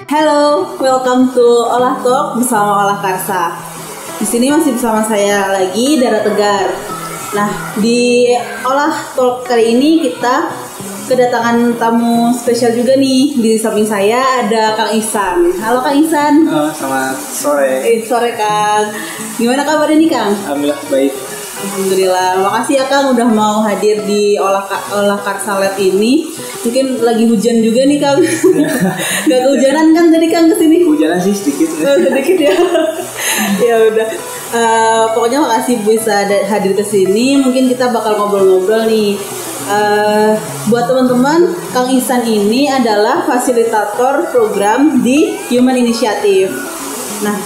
Hello, welcome to Olah Talk bersama Olah Karsa. Di sini masih bersama saya lagi, Dara Tegar. Nah, di Olah Talk kali ini kita kedatangan tamu spesial juga nih. Di samping saya ada Kang Ihsan. Halo Kang Ihsan. Selamat sore. Sore Kang. Gimana kabarnya nih Kang? Alhamdulillah baik. Alhamdulillah. Makasih ya Kang udah mau hadir di Olah Karsa Lab ini. Mungkin lagi hujan juga nih Kang. Gak kehujanan kan tadi Kang kesini? Hujanan sih sedikit. Sedikit ya. Ya udah. Pokoknya makasih bisa hadir ke sini. Mungkin kita bakal ngobrol-ngobrol nih. Buat teman-teman, Kang Ihsan ini adalah fasilitator program di Human Initiative. Nah,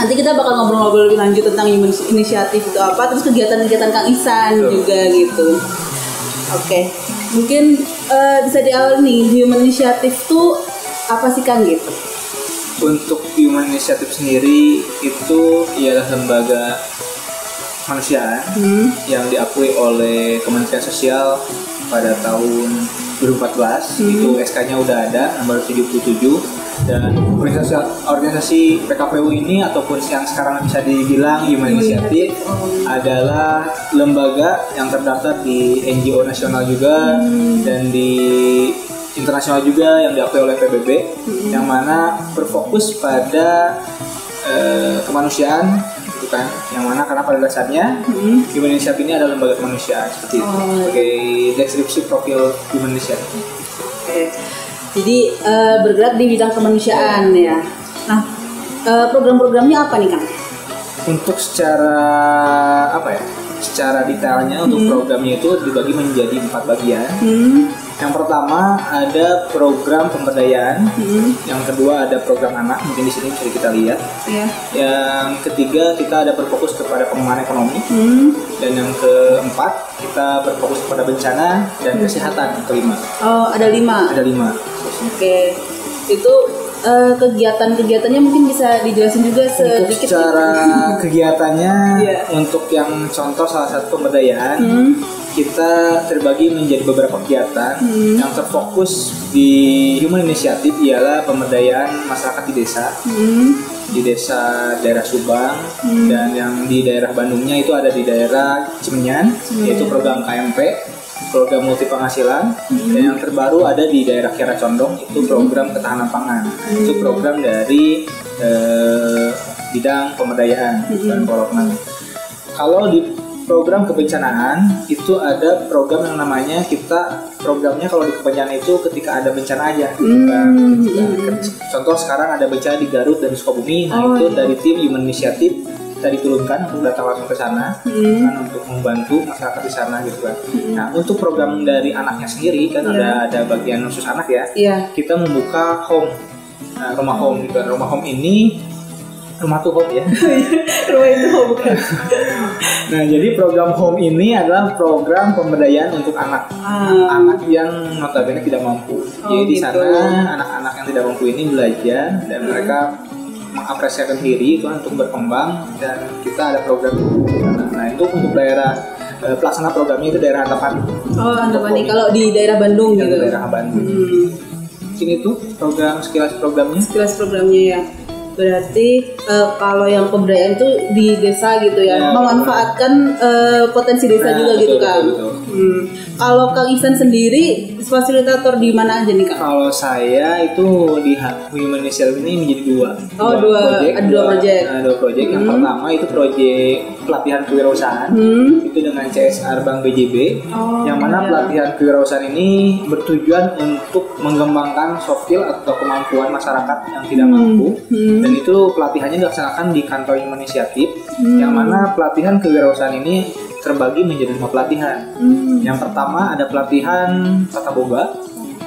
nanti kita bakal ngobrol-ngobrol lebih lanjut tentang Human Initiative itu apa, terus kegiatan-kegiatan Kang Ihsan juga gitu. Oke, mungkin bisa diawali nih, Human Initiative itu apa sih Kang gitu? Untuk Human Initiative sendiri itu ialah lembaga kemanusiaan yang diakui oleh Kementerian Sosial pada tahun 2014. Itu SK-nya udah ada nomor 77, dan organisasi PKPU ini ataupun yang sekarang bisa dibilang Human Initiative adalah lembaga yang terdaftar di NGO nasional juga dan di internasional juga yang diakui oleh PBB, yang mana berfokus pada kemanusiaan gitu kan, yang mana karena pada dasarnya Human Initiative ini adalah lembaga kemanusiaan seperti itu, sebagai deskripsi profil Human Initiative. Jadi bergerak di bidang kemanusiaan ya. Nah, program-programnya apa nih Kang? Untuk secara secara detailnya untuk programnya itu dibagi menjadi 4 bagian. Yang pertama ada program pemberdayaan, yang kedua ada program anak, mungkin di sini bisa kita lihat. Yang ketiga kita ada berfokus kepada pengembangan ekonomi, dan yang keempat kita berfokus kepada bencana dan kesehatan. Kelima. Oh, ada 5. Ada 5. Oke, itu kegiatan-kegiatannya mungkin bisa dijelasin juga sedikit. Untuk secara kegiatannya, untuk yang contoh salah satu pemberdayaan, kita terbagi menjadi beberapa kegiatan. Yang terfokus di Human Initiative ialah pemberdayaan masyarakat di desa, di desa daerah Subang, dan yang di daerah Bandungnya itu ada di daerah Cimenyan, yaitu program KMP, program multi penghasilan, dan yang terbaru ada di daerah Kiara Condong, itu program ketahanan pangan. Itu program dari bidang pemberdayaan dan development. Kalau di program kebencanaan itu ada program yang namanya programnya kalau di kebencanaan itu ketika ada bencana aja gitu kan. Contoh sekarang ada bencana di Garut dan Sukabumi, itu dari tim Human Initiative kita diturunkan untuk datang langsung ke sana kan, untuk membantu masyarakat di sana gitu kan. Nah, untuk program dari anaknya sendiri kan ada bagian khusus anak ya. Kita membuka home, rumah home gitu. Rumah home ini rumah tuh home ya. Rumah itu home bukan. Nah, jadi program home ini adalah program pemberdayaan untuk anak, anak yang notabene tidak mampu. Jadi di sana anak-anak yang tidak mampu ini belajar dan mereka mengapresiasikan diri itu untuk berkembang, dan kita ada program di sana. Nah, itu untuk daerah pelaksana programnya itu daerah Antapani. Antapani. Kalau di daerah Bandung gitu. Daerah Bandung. Mungkin itu sekilas programnya ya. Berarti kalau yang pemberdayaan itu di desa gitu ya, memanfaatkan potensi desa juga gitu kan. Kalau Kang Ihsan sendiri fasilitator di mana aja nih Kang? Kalau saya itu di Human Initiative ini menjadi dua project. Dua project. Yang pertama itu project pelatihan kewirausahaan, itu dengan CSR Bank BJB, yang mana pelatihan kewirausahaan ini bertujuan untuk mengembangkan soft skill atau kemampuan masyarakat yang tidak mampu. Dan itu pelatihannya dilaksanakan di kantor Human Initiative, yang mana pelatihan kewirausahaan ini terbagi menjadi 5 pelatihan. Yang pertama ada pelatihan tata boga,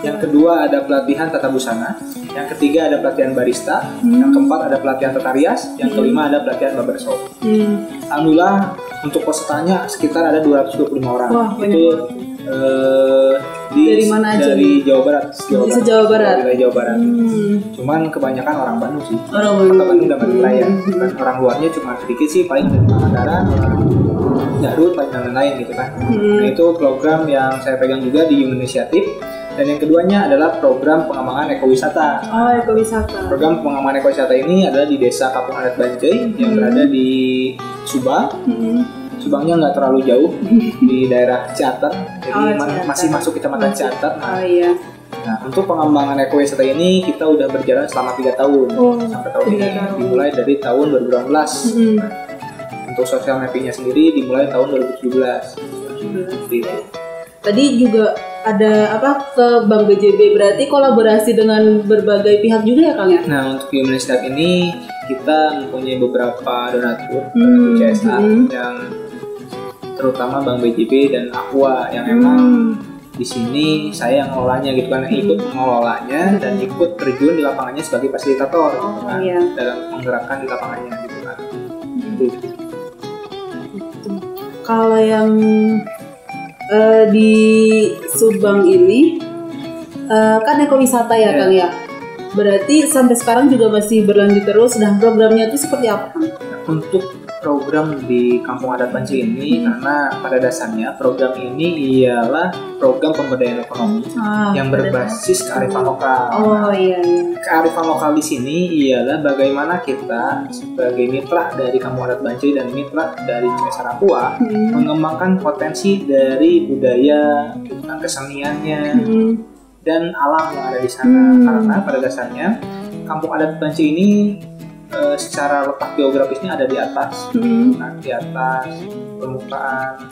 yang kedua ada pelatihan tata busana, yang ketiga ada pelatihan barista, yang keempat ada pelatihan tata rias, yang kelima ada pelatihan barbershop. Alhamdulillah untuk pesertanya sekitar ada 225 orang. Itu dari mana aja? Dari Jawa Barat. Jawa Barat. Cuman kebanyakan orang Bandung sih. Orang Bandung dan Bandung Raya. Orang luarnya cuma sedikit sih, paling dari Pangandaran, orang Garut, dan lain-lain gitu kan. Nah, itu program yang saya pegang juga di Human Initiative. Dan yang keduanya adalah program pengembangan ekowisata. Oh, ekowisata. Program pengembangan ekowisata ini adalah di Desa Kampung Adat Bancai yang berada di Subang. Subangnya nggak terlalu jauh di daerah Ciater, jadi masih masuk kecamatan Ciater. Nah, untuk pengembangan ekowisata ini kita udah berjalan selama 3 tahun sampai tahun ini. Dimulai dari tahun 2018. Untuk social mappingnya sendiri dimulai tahun 2017. Tadi juga ada ke Bank BJB, berarti kolaborasi dengan berbagai pihak juga ya Kang ya? Nah, untuk Human Initiative ini kita mempunyai beberapa donatur CSR yang terutama Bank BJB dan Aqua yang emang di sini saya yang ngelolanya gitu kan, ikut mengelolanya dan ikut terjun di lapangannya sebagai fasilitator gitu kan, dalam menggerakkan di lapangannya gitu kan. Kalau yang di Subang ini kan ekowisata ya Kang ya, berarti sampai sekarang juga masih berlanjut terus. Dan programnya itu seperti apa Kang? Untuk program di Kampung Adat Bancai ini, karena pada dasarnya program ini ialah program pemberdayaan ekonomi yang berbasis kearifan lokal. Kearifan lokal di sini ialah bagaimana kita sebagai mitra dari Kampung Adat Bancai dan mitra dari CSR Aqua mengembangkan potensi dari budaya, keseniannya dan alam yang ada di sana. Karena pada dasarnya Kampung Adat Bancai ini secara letak geografisnya ada di atas, di atas permukaan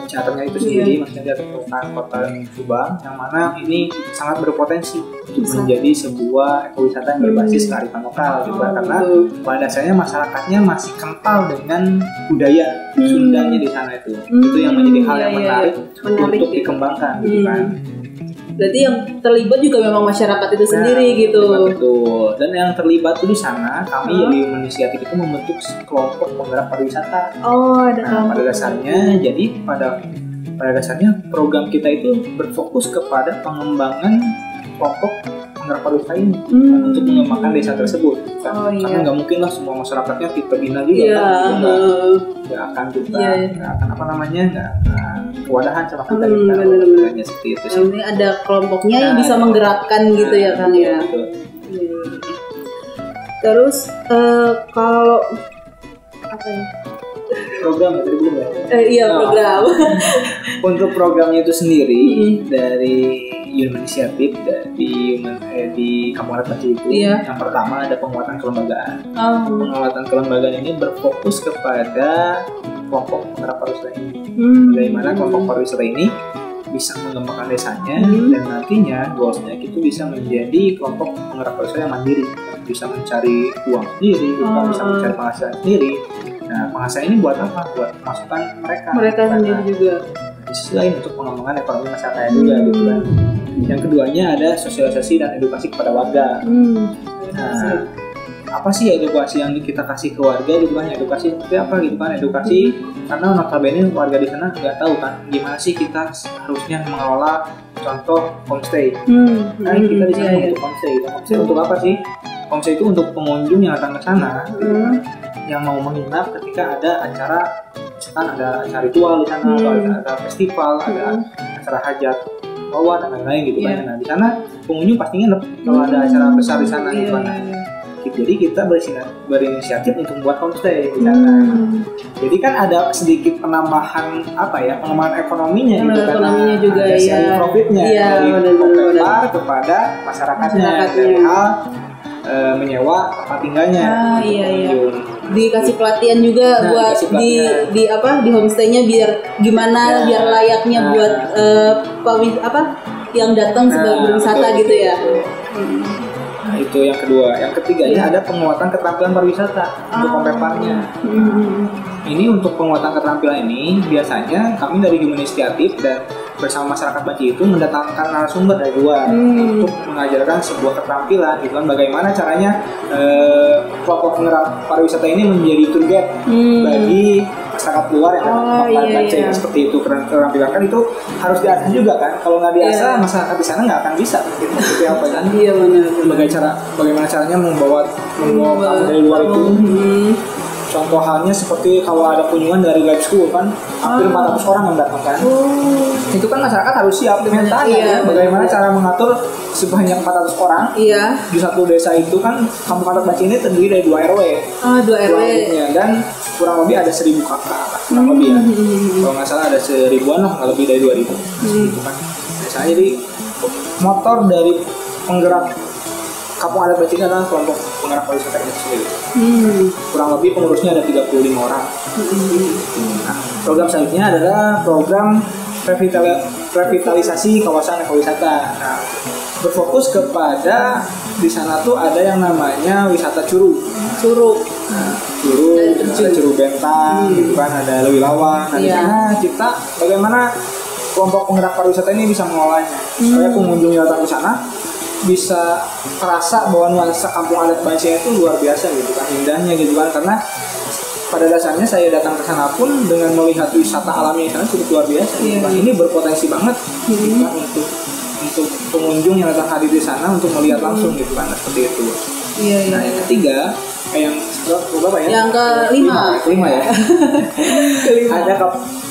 Ciaternya itu sendiri, maksudnya di atas permukaan kota Subang, yang mana ini sangat berpotensi untuk menjadi sebuah ekowisata yang berbasis kearifan lokal, gitu kan? Karena pada dasarnya masyarakatnya masih kental dengan budaya Sundanya di sana itu yang menjadi hal yang menarik untuk dikembangkan, gitu kan? Berarti yang terlibat juga memang masyarakat itu sendiri gitu. Betul. Dan yang terlibat tuh di sana kami dari Human Initiative itu membentuk kelompok penggerak pariwisata. Pada dasarnya jadi pada dasarnya program kita itu berfokus kepada pengembangan kelompok penggerak pariwisata ini untuk mengembangkan desa tersebut. Karena nggak mungkin lah semua masyarakatnya kita bina juga kan. Nggak akan kita nggak akan kewadahan sama kita hanya seperti itu sih. Ini ada kelompoknya yang bisa menggerakkan gitu ya Kang ya. Terus kalau apa ya? Program ya tadi belum ya? Program. Untuk programnya itu sendiri dari Human Initiative di Kampung Adat Bancai itu yang pertama ada penguatan kelembagaan. Penguatan kelembagaan ini berfokus kepada kelompok penggerak pariwisata ini. Bagaimana kelompok pariwisata ini bisa mengembangkan desanya dan nantinya goalsnya itu bisa menjadi kelompok penggerak pariwisata yang mandiri, bisa mencari uang sendiri, bisa mencari penghasilan sendiri. Nah, penghasilan ini buat apa? Buat masukan mereka sendiri juga. Di sisi lain untuk pengembangan ekonomi masyarakat juga gitu kan. Yang keduanya ada sosialisasi dan edukasi kepada warga. Nah, apa sih edukasi yang kita kasih ke warga gitu kan? Edukasi seperti apa gitu kan? Edukasi karena notabene warga di sana nggak tahu kan gimana sih kita harusnya mengelola contoh homestay. Kita di sana untuk homestay. Homestay untuk apa sih? Homestay itu untuk pengunjung yang datang ke sana yang mau menginap ketika ada acara, misalkan ada acara ritual di sana atau ada festival, ada acara hajat bawah dan lain-lain gitu kan. Nah, di sana pengunjung pasti nginep kalau ada acara besar di sana gitu kan. Jadi kita berinisiatif untuk membuat homestay di sana. Jadi kan ada sedikit penambahan pengembangan ekonominya gitu kan. Ekonominya juga ada sharing profitnya dari pemerintah kepada masyarakatnya dari hal menyewa tempat tinggalnya. Dikasih pelatihan juga buat di homestaynya biar gimana biar layaknya buat yang datang sebagai berwisata gitu ya. Nah, itu yang kedua. Yang ketiganya ada penguatan keterampilan pariwisata untuk pempepannya. Ini untuk penguatan keterampilan ini biasanya kami dari Human Initiative dan bersama masyarakat Bancai itu mendatangkan narasumber dari luar untuk mengajarkan sebuah keterampilan gitu kan, bagaimana caranya kelompok penggerak pariwisata ini menjadi tour guide bagi masyarakat luar yang melakukan Bancai seperti itu. Keterampilan kan itu harus diasah juga kan, kalau nggak diasah masyarakat di sana nggak akan bisa gitu, seperti apa kan? Bagaimana caranya membawa kamu dari luar itu Contoh halnya seperti kalau ada kunjungan dari live school kan, hampir 400 orang yang datang kan. Itu kan masyarakat harus siap dengan tanya bagaimana cara mengatur sebanyak 400 orang. Di satu desa itu kan Kampung Adat Banci ini terdiri dari 2 RW. 2 RW. Dan kurang lebih ada 1000 kakak, kurang lebih ya. Kalau nggak salah ada 1000-an lah, nggak lebih dari 2000. Gitu kan. Misalnya jadi motor dari penggerak Kampung Adat Banci ini adalah kelompok penggerak pariwisata itu sendiri. Kurang lebih pengurusnya ada 35 orang. Nah, program selanjutnya adalah program revitalisasi kawasan ekowisata. Nah, berfokus kepada di sana tuh ada yang namanya wisata curug. Nah, ada curug Bentang, gitu kan, ada Lewi Lawan. Nah, di sana kita bagaimana kelompok penggerak pariwisata ini bisa mengelolanya supaya pengunjung yang datang ke sana bisa terasa bahwa nuansa Kampung Adat Banci itu luar biasa gitu kan, indahnya gitu kan, karena pada dasarnya saya datang ke sana pun dengan melihat wisata alamnya di sana cukup luar biasa gitu kan. Ini berpotensi banget gitu kan, untuk pengunjung yang datang hadir di sana untuk melihat langsung gitu kan, seperti itu. Nah, yang ketiga yang berapa ya? Yang kelima ya. Ada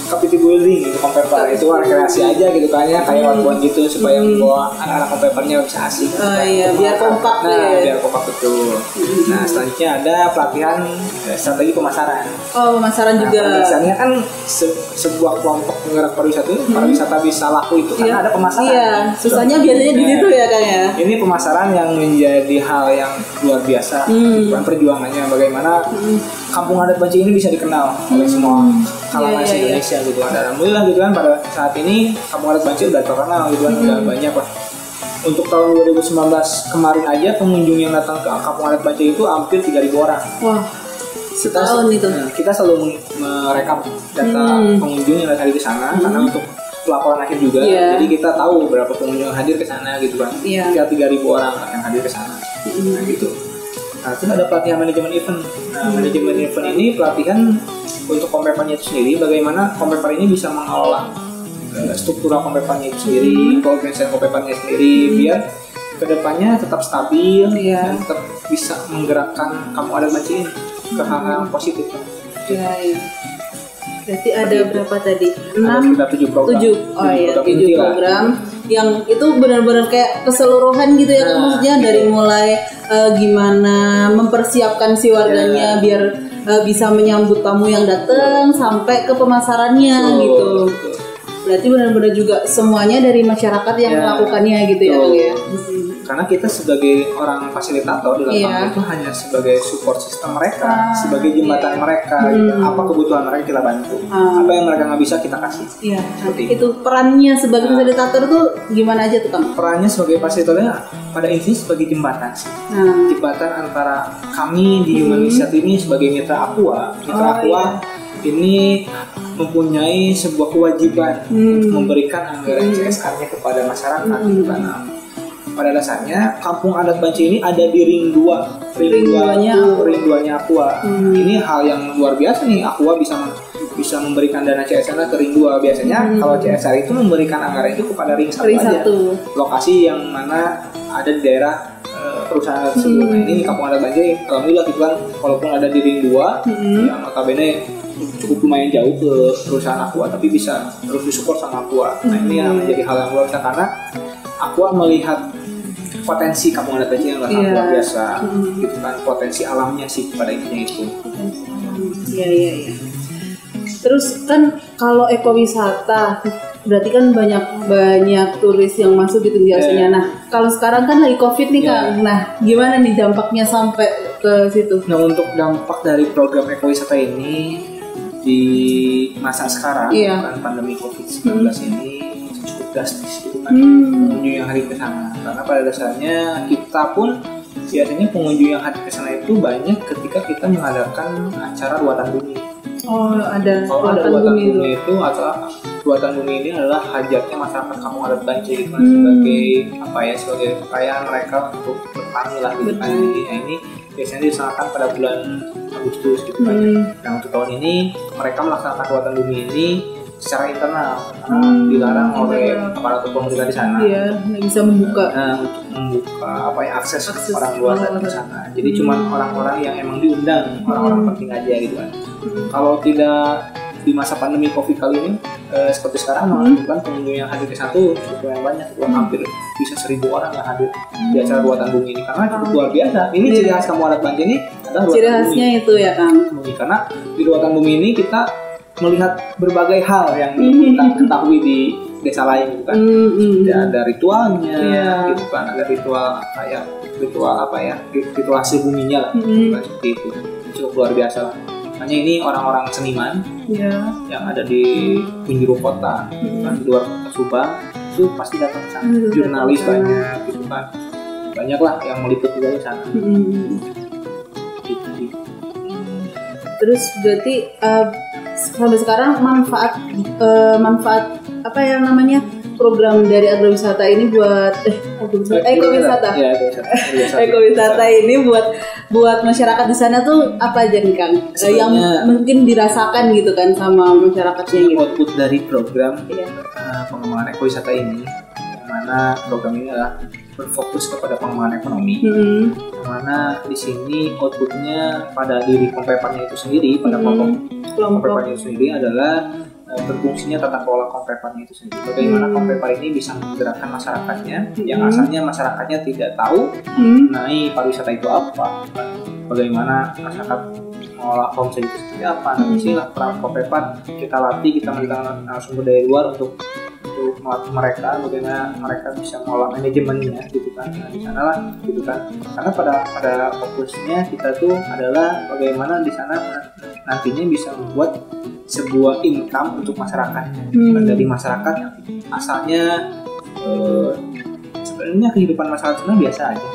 Kapiti building gitu, kompeper itu rekreasi aja gitu kan ya, kayak one gitu supaya membawa anak-anak kompepernya bisa asik. Biar kompak. Biar kompak betul. Nah, selanjutnya ada pelatihan strategi pemasaran. Pemasaran juga. Biasanya kan sebuah kelompok penggerak pariwisata itu pariwisata bisa laku itu karena ada pemasaran. Susahnya biasanya di situ ya Kang ya. Ini pemasaran yang menjadi hal yang luar biasa. Bukan perjuangannya bagaimana Kampung Adat Banci ini bisa dikenal oleh semua kalangan Indonesia gitu kan. Alhamdulillah gitu kan, pada saat ini Kampung Adat Banci udah terkenal gitu kan, udah banyak lah. Untuk tahun 2019 kemarin aja pengunjung yang datang ke Kampung Adat Banci itu hampir 3.000 orang. Wah, setahun itu. Kita selalu merekap data pengunjung yang hadir di sana karena untuk pelaporan akhir juga. Jadi kita tahu berapa pengunjung yang hadir ke sana gitu kan. Kira 3.000 orang yang hadir ke sana. Nah gitu. Nah, terus ada pelatihan manajemen event. Nah, manajemen event ini pelatihan untuk kompepernya itu sendiri, bagaimana kompeper ini bisa mengelola struktural kompepernya itu sendiri, organisasi kompepernya sendiri, biar kedepannya tetap stabil dan tetap bisa menggerakkan Kampung Adat Banci ini ke hal-hal positif. Berarti ada berapa tadi? 6? Ada 7 program. 7 program. Yang itu benar-benar kayak keseluruhan gitu ya, maksudnya dari mulai gimana mempersiapkan si warganya biar bisa menyambut tamu yang datang sampai ke pemasarannya gitu. Berarti benar-benar juga semuanya dari masyarakat yang melakukannya gitu ya. Karena kita sebagai orang fasilitator di lapangan itu hanya sebagai support system mereka, sebagai jembatan mereka, gitu. Apa kebutuhan mereka kita bantu, apa yang mereka nggak bisa kita kasih. Itu perannya sebagai fasilitator tuh gimana aja tuh Kang? Perannya sebagai fasilitatornya pada intinya sebagai jembatan sih. Jembatan antara kami di Human Initiative ini sebagai mitra Aqua. Ini mempunyai sebuah kewajiban untuk memberikan anggaran CSR-nya kepada masyarakat. Karena pada dasarnya Kampung Adat Banci ini ada di ring 2. Ring 2-nya Aqua. Ini hal yang luar biasa nih, Aqua bisa memberikan dana CSR ke ring 2. Biasanya kalau CSR itu memberikan anggaran itu kepada ring 1 aja. Lokasi yang mana ada di daerah perusahaan tersebut. Nah, ini Kampung Adat Banci alhamdulillah gitu kan, walaupun ada di ring 2 yang notabene cukup lumayan jauh ke perusahaan Aqua, tapi bisa terus disupport sama Aqua. Nah, ini yang menjadi hal yang luar biasa karena Aqua melihat potensi Kampung Adat Banci yang luar biasa gitu kan, potensi alamnya sih pada intinya itu. Terus kan kalau ekowisata berarti kan banyak turis yang masuk gitu biasanya. Nah, kalau sekarang kan lagi Covid nih Kang. Nah, gimana nih dampaknya sampai ke situ? Nah, untuk dampak dari program ekowisata ini di masa sekarang kan pandemi Covid-19 ini cukup drastis gitu kan, pengunjung yang hadir ke sana. Karena pada dasarnya kita pun biasanya pengunjung yang hadir ke sana itu banyak ketika kita mengadakan acara ruatan bumi. Ada ruatan bumi itu atau ruatan bumi ini adalah hajatnya masyarakat Kampung Adat Banci gitu kan, sebagai perayaan mereka untuk bertani lah gitu kan. Ini biasanya dilaksanakan pada bulan Agustus gitu kan. Nah, untuk tahun ini mereka melaksanakan ruatan bumi ini secara internal karena dilarang oleh aparatur pemerintah di sana. Iya, nggak bisa membuka. Untuk membuka akses orang luar dari sana. Jadi cuma orang-orang yang emang diundang, orang-orang penting aja gitu kan. Kalau tidak di masa pandemi COVID kali ini seperti sekarang menunjukkan pengunjung yang hadir ke satu cukup yang banyak, hampir bisa 1.000 orang yang hadir di acara Ruatan Bumi ini karena cukup luar biasa. Ini ciri khas Kampung Adat Banci ini adalah ciri khasnya Bumi. Itu ya Kang. Karena di Ruatan Bumi ini kita melihat berbagai hal yang kita ketahui di desa lain gitu kan. Ada ritualnya gitu kan, ada ritual kayak ritual hasil buminya lah seperti itu. Cukup luar biasa lah. Makanya ini orang-orang seniman yang ada di penjuru kota, di luar kota Subang itu pasti datang ke sana. Jurnalis banyak gitu kan, banyak lah yang meliput juga di sana. Terus berarti sampai sekarang manfaat apa yang namanya program dari agrowisata ini buat ekowisata ini buat masyarakat di sana tuh apa aja nih Kang? Yang mungkin dirasakan gitu kan sama masyarakatnya gitu. Output dari program pengembangan ekowisata ini, yang mana program ini adalah berfokus kepada pengembangan ekonomi. Yang mana di sini outputnya pada diri kompepannya itu sendiri, pada kompepannya itu sendiri adalah berfungsinya tata kelola kompepannya itu sendiri. Bagaimana kompepan ini bisa menggerakkan masyarakatnya yang asalnya masyarakatnya tidak tahu mengenai pariwisata itu apa. Bagaimana masyarakat mengolah homestay itu seperti apa. Nah, disinilah peran kompepan kita latih, kita mendatangkan sumber dari luar untuk melatih mereka bagaimana mereka bisa mengolah manajemennya gitu kan. Nah, di sana lah gitu kan. Karena pada fokusnya kita tuh adalah bagaimana di sana nantinya bisa membuat sebuah income untuk masyarakatnya. Dari masyarakat yang asalnya sebenarnya kehidupan masyarakat sana biasa aja.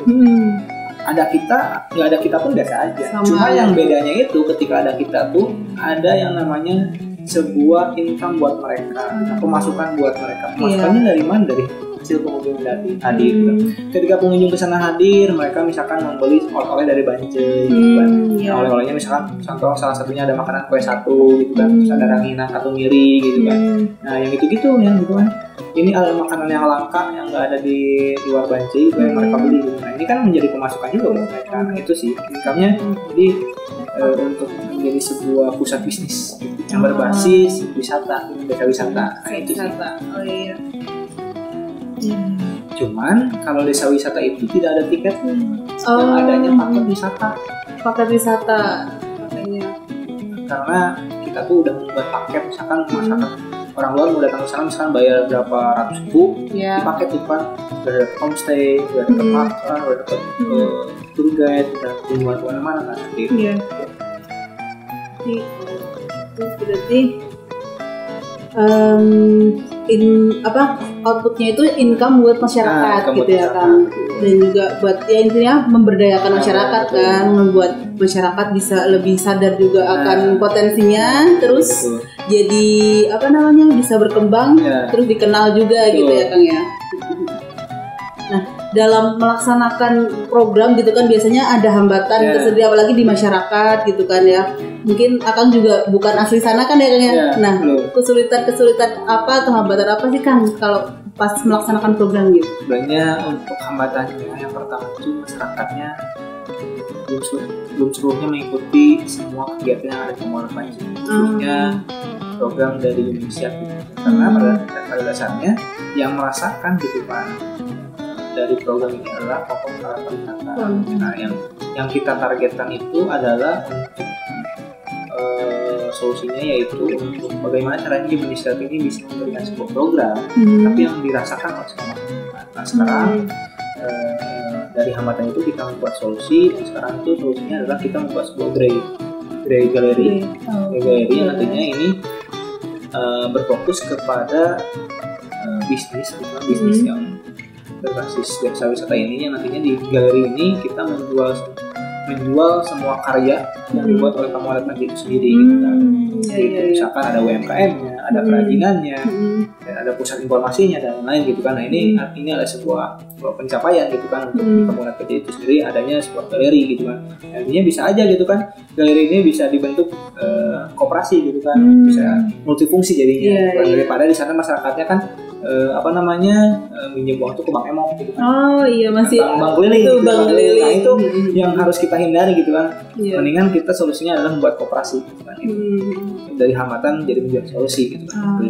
Ada kita, nggak ada kita pun biasa aja. Cuma yang bedanya itu ketika ada kita tuh ada yang namanya sebuah income buat mereka, pemasukan buat mereka. Pemasukannya dari mana? Dari hasil pengunjung hadir. Ketika pengunjung ke sana hadir, mereka misalkan membeli oleh-oleh dari Banci, nah, oleh-olehnya misalkan contoh salah satunya ada makanan kue satu gitu kan, terus ada ranginang satu miri gitu kan. Nah yang gitu yang gitu kan. Ini adalah makanan yang langka yang nggak ada di luar Banci gitu, yang mereka beli gitu. Nah ini kan menjadi pemasukan juga buat mereka. Nah itu sih income-nya jadi untuk menjadi sebuah pusat bisnis yang berbasis wisata, desa wisata. Nah itu sih. Oh iya. Cuman kalau desa wisata itu tidak ada tiketnya, yang adanya paket wisata. Makanya. Karena kita tuh udah membuat paket, misalkan masyarakat orang luar mau datang ke sana, misalkan bayar berapa ratus ribu, di paket itu kan udah dapat homestay, udah dapat makan, udah dapat tour guide, udah kunjungan kemana-mana kan gitu. Iya. Berarti outputnya itu income buat masyarakat gitu ya kan, dan juga buat ya intinya memberdayakan masyarakat kan, membuat masyarakat bisa lebih sadar juga akan potensinya, terus jadi bisa berkembang, terus dikenal juga gitu ya Kang ya. Nah dalam melaksanakan program gitu kan biasanya ada hambatan tersendiri, apalagi di masyarakat gitu kan ya. Mungkin Akang juga bukan asli sana kan ya Kang ya. Nah kesulitan apa atau hambatan apa sih Kang kalau pas melaksanakan program gitu? Sebenarnya untuk hambatannya yang pertama itu masyarakatnya belum seluruhnya mengikuti semua kegiatan yang ada di Kampung Adat Banci, khususnya program dari Indonesia karena pada dasarnya yang merasakan gitu kan dari program ini adalah pokok para pariwisata. Nah, yang kita targetkan itu adalah untuk solusinya yaitu untuk bagaimana caranya Indonesia ini bisa memberikan sebuah program, tapi yang dirasakan oleh semua masyarakat. Nah, sekarang dari hambatan itu kita membuat solusi, dan sekarang itu solusinya adalah kita membuat sebuah Grey Gallery yang nantinya ini berfokus kepada bisnis yang berbasis desa wisata ini, yang nantinya di galeri ini kita menjual semua karya yang dibuat oleh Kampung Adat Banci itu sendiri gitu kan. Jadi misalkan ada UMKM-nya, ada kerajinannya, dan ada pusat informasinya dan lain-lain gitu kan. Nah ini adalah sebuah pencapaian gitu kan untuk Kampung Adat Bancai itu sendiri, adanya sebuah galeri gitu kan. Artinya bisa aja gitu kan, galeri ini bisa dibentuk koperasi gitu kan, bisa multifungsi jadinya. Daripada di sana masyarakatnya kan minjem uang tuh ke bank emong gitu kan. Oh iya, masih bank keliling itu gitu bank kan. keliling. Nah itu yang harus kita hindari gitu kan. Mendingan kita solusinya adalah membuat koperasi gitu kan. Dari hambatan jadi menjadi solusi gitu kan.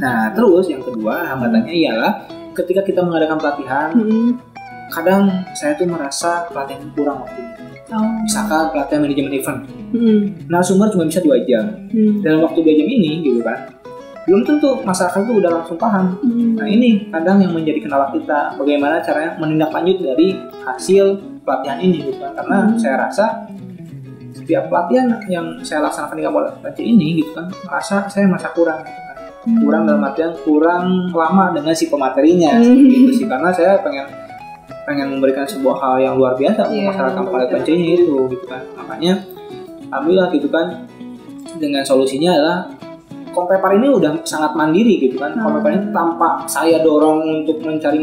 Nah terus yang kedua hambatannya ialah ketika kita mengadakan pelatihan, kadang saya tuh merasa pelatihan kurang waktunya. Misalkan pelatihan manajemen event, narasumber cuma bisa 2 jam. Dalam waktu 2 jam ini gitu kan, belum tentu masyarakat itu udah langsung paham. Nah ini kadang yang menjadi kendala kita, bagaimana caranya menindaklanjut dari hasil pelatihan ini gitu kan. Karena saya rasa setiap pelatihan yang saya laksanakan di Kampung Adat Bancai ini gitu kan, saya merasa kurang gitu kan. Kurang dalam artian kurang lama dengan si pematerinya gitu sih. Karena saya pengen memberikan sebuah hal yang luar biasa untuk masyarakat Kampung Adat Bancai itu gitu kan. Makanya alhamdulillah gitu kan, dengan solusinya adalah Kompepar ini udah sangat mandiri gitu kan. Kompepar ini tanpa saya dorong untuk mencari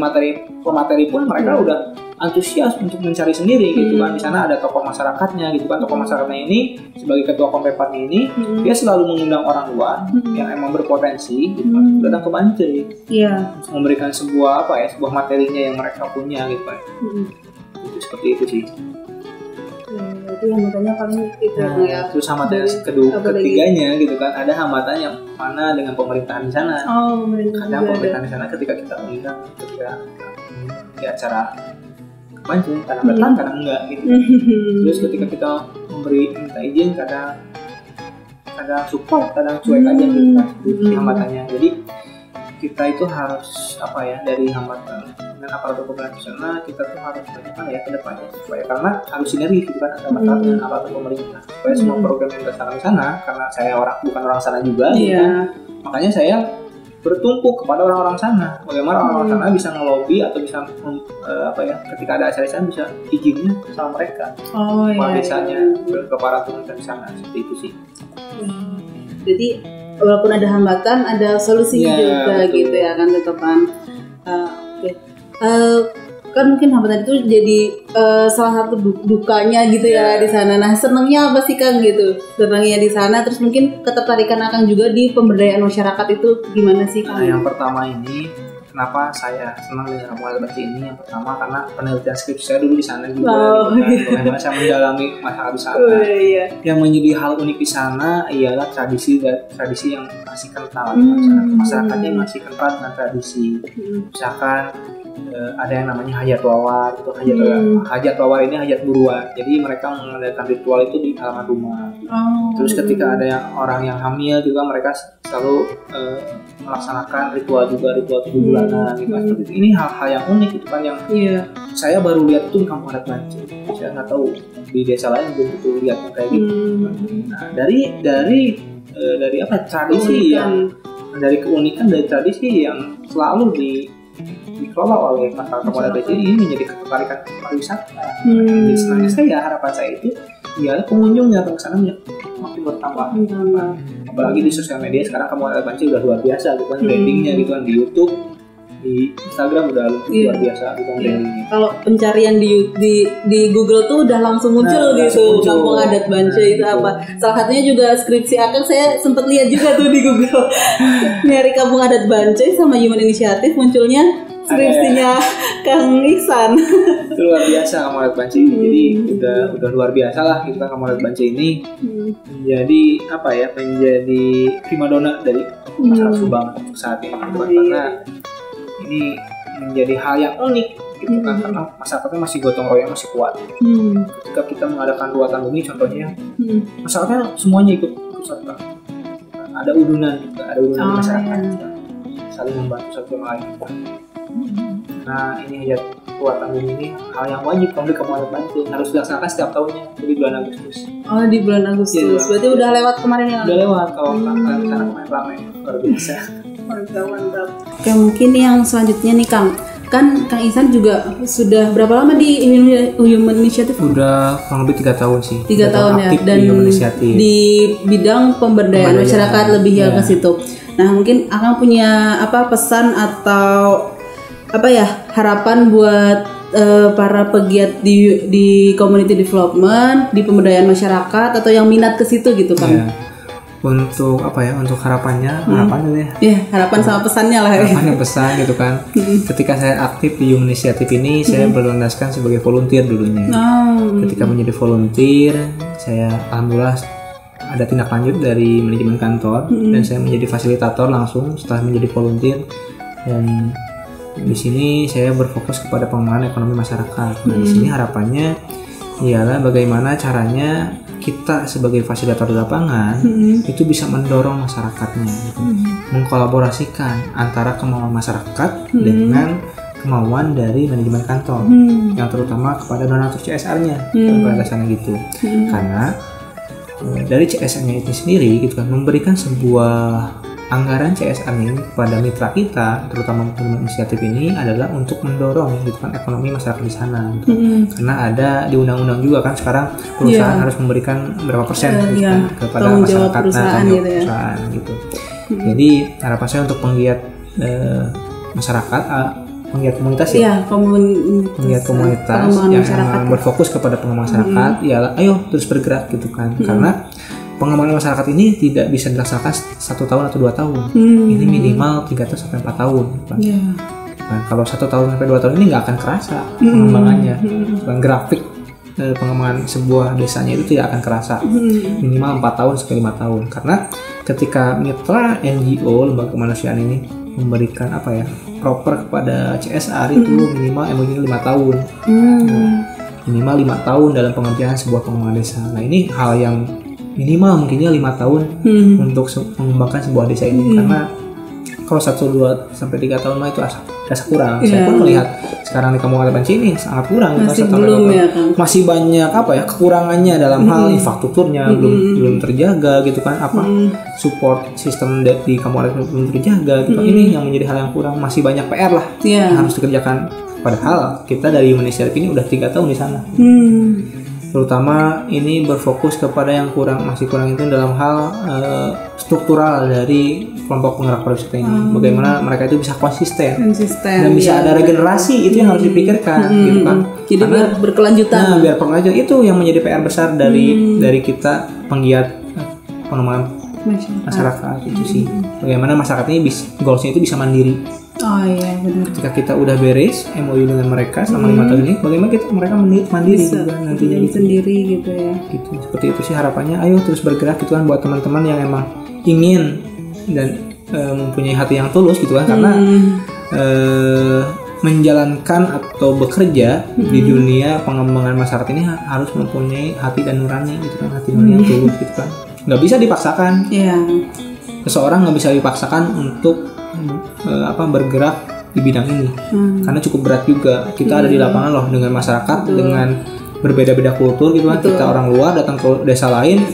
pemateri pun mereka udah antusias untuk mencari sendiri gitu kan. Di sana ada tokoh masyarakatnya gitu kan. Tokoh masyarakatnya ini sebagai ketua Kompepar ini dia selalu mengundang orang luar yang emang berpotensi gitu kan, datang ke Bancai memberikan sebuah sebuah materinya yang mereka punya gitu kan. Itu seperti itu sih. Jadi hambatannya paling itu ya. Terus hambatan ketiganya gitu kan, ada hambatan yang mana dengan pemerintahan di sana. Kadang pemerintahan di sana ketika kita undang, ketika di acara Bancai, kadang datang, kadang enggak gitu. Terus ketika kita minta izin, kadang support, kadang cuek aja gitu kan hambatannya. Jadi kita itu harus dari hambatan dengan aparatur pemerintah sana, kita tuh harus bagaimana ya ke depannya supaya, karena harus sinergi gitu kan antara masyarakat dengan aparatur pemerintah supaya semua program yang dilaksanakan di sana, karena saya bukan orang sana juga gitu kan, makanya saya bertumpu kepada orang-orang sana, bagaimana orang-orang sana bisa ngelobi atau bisa ketika ada acara di sana bisa izinnya sama mereka misalnya ke aparatur pemerintah di sana, seperti itu sih. Jadi walaupun ada hambatan, ada solusinya juga betul. Gitu ya kan teman. Kan mungkin hambatan itu jadi salah satu dukanya gitu ya di sana. Nah senangnya apa sih Kang gitu? Senangnya di sana, terus mungkin ketertarikan Akang juga di pemberdayaan masyarakat itu gimana sih Kang? Nah yang pertama ini, kenapa saya senang dengan Kampung Adat Bancai ini? Yang pertama karena penelitian skripsi saya dulu di sana juga. Bagaimana saya mendalami masyarakat di sana. Yang menjadi hal unik di sana ialah tradisi yang masih kental masyarakatnya masih kental dengan tradisi. Misalkan ada yang namanya hajat wawar, itu hajat wawar ini hajat buruan. Jadi mereka mengadakan ritual itu di halaman rumah. Terus ketika ada orang yang hamil juga mereka selalu melaksanakan ritual 7 bulanan gitu. Ini hal-hal yang unik itu kan yang saya baru lihat itu di Kampung Adat Bancai. Saya nggak tahu di desa lain belum tentu lihatnya kayak gitu. Nah dari tradisi dari keunikan dari tradisi yang selalu dikelola oleh masyarakat Kampung Adat Bancai ini menjadi ketertarikan pariwisata. Jadi sebenarnya harapan saya itu ialah pengunjungnya ke sana makin bertambah. Apalagi di sosial media sekarang Kampung Adat Bancai udah luar biasa gitu kan, brandingnya gitu kan, di YouTube, di Instagram udah luar biasa gitu kan brandingnya. Kalau pencarian di Google tuh udah langsung muncul gitu Kampung Adat Bancai itu apa. Salah satunya juga skripsi Akang, saya sempat lihat juga tuh di Google. Nyari Kampung Adat Bancai sama Human Initiative, munculnya skripsinya Kang Ihsan. Itu luar biasa Kampung Adat Bancai ini. Jadi udah luar biasa lah gitu kan Kampung Adat Bancai ini. Menjadi menjadi primadona dari masyarakat Subang saat ini gitu kan. Karena ini menjadi hal yang unik gitu kan, karena masyarakatnya masih gotong royong, masih kuat. Ketika kita mengadakan ruatan bumi contohnya, masyarakatnya semuanya ikut serta. Ada udunan juga, ada udunan masyarakat saling membantu satu sama lain. Nah ini hajat ruatan bumi ini hal yang wajib kalau di Kampung Adat Bancai, harus dilaksanakan setiap tahunnya di bulan Agustus. Di bulan Agustus. Berarti udah lewat kemarin ya? Udah lewat, kalau kalian di sana kemarin ramai, luar biasa. Mantap. Oke, mungkin yang selanjutnya nih Kang, kan Kang Ihsan juga sudah berapa lama di Human Initiative? Udah kurang lebih 3 tahun sih. 3 tahun ya, dan di bidang pemberdayaan masyarakat lebih ya ke situ. Nah mungkin Akang punya apa pesan atau apa ya harapan buat para pegiat di community development, di pemberdayaan masyarakat atau yang minat ke situ gitu Kang? Ya. Untuk apa ya? Untuk harapannya ya. Iya, harapan sama pesannya lah. Harapannya pesan gitu kan. Ketika saya aktif di Human Initiative ini, saya berlandaskan sebagai volunteer dulunya. Ketika menjadi volunteer, saya alhamdulillah ada tindak lanjut dari manajemen kantor dan saya menjadi fasilitator langsung setelah menjadi volunteer. Dan di sini saya berfokus kepada pengembangan ekonomi masyarakat. Nah, di sini harapannya ialah bagaimana caranya kita sebagai fasilitator di lapangan itu bisa mendorong masyarakatnya, gitu. Mengkolaborasikan antara kemauan masyarakat dengan kemauan dari manajemen kantor, yang terutama kepada donatur CSR-nya pada dasarnya gitu. Karena dari CSR-nya itu sendiri gitu kan memberikan sebuah anggaran CSR ini kepada mitra kita, terutama Human Initiative ini adalah untuk mendorong gitu kan ekonomi masyarakat di sana. Gitu. Karena ada di undang-undang juga kan sekarang perusahaan harus memberikan berapa persen gitu kan, kepada masyarakat, perusahaan gitu. Jadi harapan saya untuk penggiat masyarakat, penggiat komunitas penggiat komunitas yang berfokus kepada pengembangan masyarakat, ya ayo terus bergerak gitu kan, karena pengembangan masyarakat ini tidak bisa dilaksanakan 1 tahun atau 2 tahun. Ini minimal 3 sampai 4 tahun. Nah, kalau 1 tahun sampai 2 tahun ini nggak akan kerasa pengembangannya. Grafik pengembangan sebuah desanya itu tidak akan kerasa. Minimal 4 tahun sampai 5 tahun. Karena ketika mitra NGO lembaga kemanusiaan ini memberikan apa ya proper kepada CSR itu minimal MOU 5 tahun. Minimal 5 tahun dalam pengerjaan sebuah pengembangan desa. Nah ini hal yang minimal mungkinnya 5 tahun untuk mengembangkan sebuah desa ini, karena kalau 1, 2 sampai 3 tahun mah itu rasa kurang. Saya pun melihat sekarang di Kabupaten Banci ini sangat kurang, masih banyak apa ya kekurangannya dalam hal infrastrukturnya belum terjaga gitu kan, support sistem di Kabupaten belum terjaga gitu. Ini yang menjadi hal yang kurang, masih banyak PR lah yang harus dikerjakan. Padahal kita dari Indonesia ini udah 3 tahun di sana. Terutama ini berfokus kepada yang masih kurang itu dalam hal struktural dari kelompok penggerak pariwisata ini. Bagaimana mereka itu bisa konsisten dan bisa ada regenerasi, itu yang harus dipikirkan gitu kan. Jadi biar berkelanjutan. Nah, biar berkelanjutan itu yang menjadi PR besar dari kita penggiat pengembangan masyarakat itu sih. Bagaimana masyarakat ini goalsnya itu bisa mandiri. Oh iya benar. Ketika kita udah beres MOU dengan mereka selama 5 tahun ini, bagaimana mereka mandiri juga nantinya gitu. Sendiri gitu ya. Gitu. Seperti itu sih harapannya. Ayo terus bergerak gitu kan buat teman-teman yang emang ingin dan mempunyai hati yang tulus gitu kan, karena menjalankan atau bekerja di dunia pengembangan masyarakat ini harus mempunyai hati dan nurani gitu kan, hati nurani yang tulus gitu kan. Nggak bisa dipaksakan. Seseorang nggak bisa dipaksakan untuk bergerak di bidang ini, karena cukup berat juga. Kita ada di lapangan loh dengan masyarakat, dengan berbeda-beda kultur gitu kan. Kita orang luar datang ke desa lain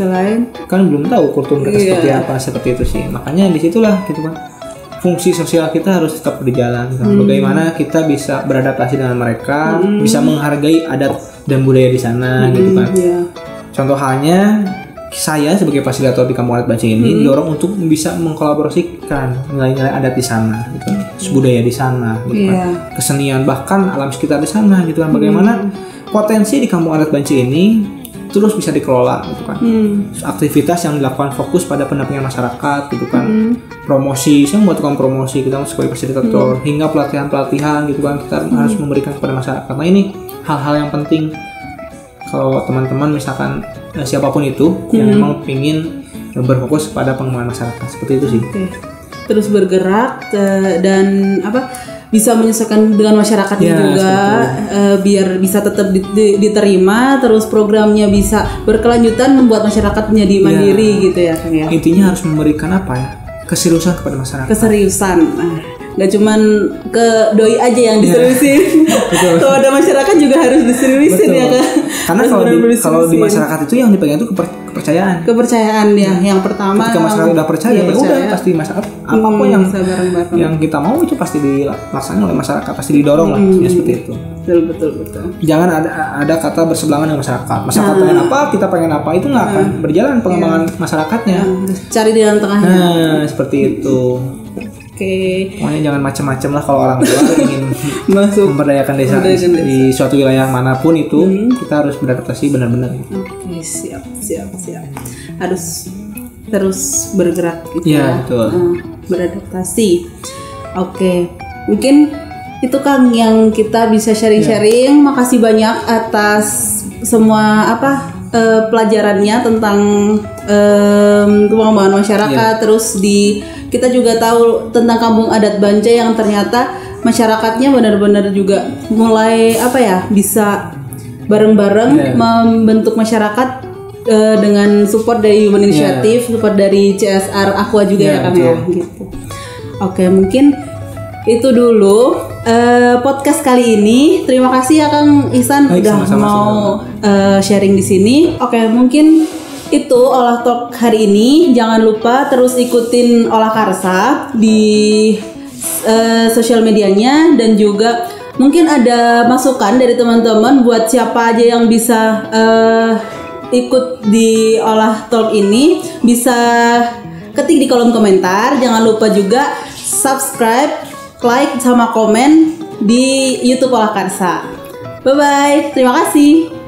kan belum tahu kultur mereka seperti apa, seperti itu sih. Makanya disitulah gitu kan fungsi sosial kita harus tetap berjalan gitu. Bagaimana kita bisa beradaptasi dengan mereka, bisa menghargai adat dan budaya di sana gitu kan. Contoh halnya saya sebagai fasilitator di Kabupaten Banci ini didorong untuk bisa mengkolaborasikan nilai-nilai adat di sana, gitu, budaya di sana, gitu kan, kesenian bahkan alam sekitar di sana, gitu kan. Bagaimana potensi di Kabupaten Banci ini terus bisa dikelola, gitu kan. Aktivitas yang dilakukan fokus pada pendampingan masyarakat, gitu kan. Promosi, saya membutuhkan promosi kita sebagai fasilitator, hingga pelatihan-pelatihan, gitu kan. Kita harus memberikan kepada masyarakat. Nah ini hal-hal yang penting. Kalau teman-teman misalkan siapapun itu yang memang ingin berfokus pada pengembangan masyarakat, seperti itu sih. Terus bergerak dan bisa menyesuaikan dengan masyarakat juga, biar bisa tetap diterima, terus programnya bisa berkelanjutan, membuat masyarakat menjadi mandiri gitu ya Kang ya. Intinya harus memberikan keseriusan kepada masyarakat. Keseriusan. Gak cuman ke doi aja yang diseriusin. Kalau ada masyarakat juga harus diseriusin ya Kak. Karena kalau di masyarakat itu yang dipegang itu kepercayaan ya. Yang pertama ketika masyarakat udah percaya ya udah pasti masyarakat apapun yang kita mau itu pasti dilaksanakan oleh masyarakat, pasti didorong lah ya, seperti itu. Betul. Jangan ada kata berseberangan dengan masyarakat pengen apa, kita pengen apa, itu nggak akan berjalan pengembangan masyarakatnya. Cari di dalam tengahnya. Nah seperti itu. Oke. Pokoknya jangan macam-macam lah kalau orang tua ingin memberdayakan desa di suatu wilayah manapun itu, kita harus beradaptasi benar-benar. Oke, siap. Harus terus bergerak gitu ya. Betul. Beradaptasi. Oke. Mungkin itu Kang yang kita bisa sharing-sharing. Makasih banyak atas semua pelajarannya tentang pengembangan masyarakat. Terus kita juga tahu tentang Kampung Adat Bancai yang ternyata masyarakatnya benar-benar juga mulai bisa bareng-bareng membentuk masyarakat dengan support dari Human Initiative, support dari CSR Aqua juga ya kan ya gitu. Oke, mungkin itu dulu podcast kali ini. Terima kasih ya Kang Ihsan udah mau sharing di sini. Oke, mungkin itu Olah Talk hari ini. Jangan lupa terus ikutin Olah Karsa di sosial medianya, dan juga mungkin ada masukan dari teman-teman buat siapa aja yang bisa ikut di Olah Talk ini, bisa ketik di kolom komentar. Jangan lupa juga subscribe, like sama komen di YouTube Olah Karsa. Bye bye. Terima kasih.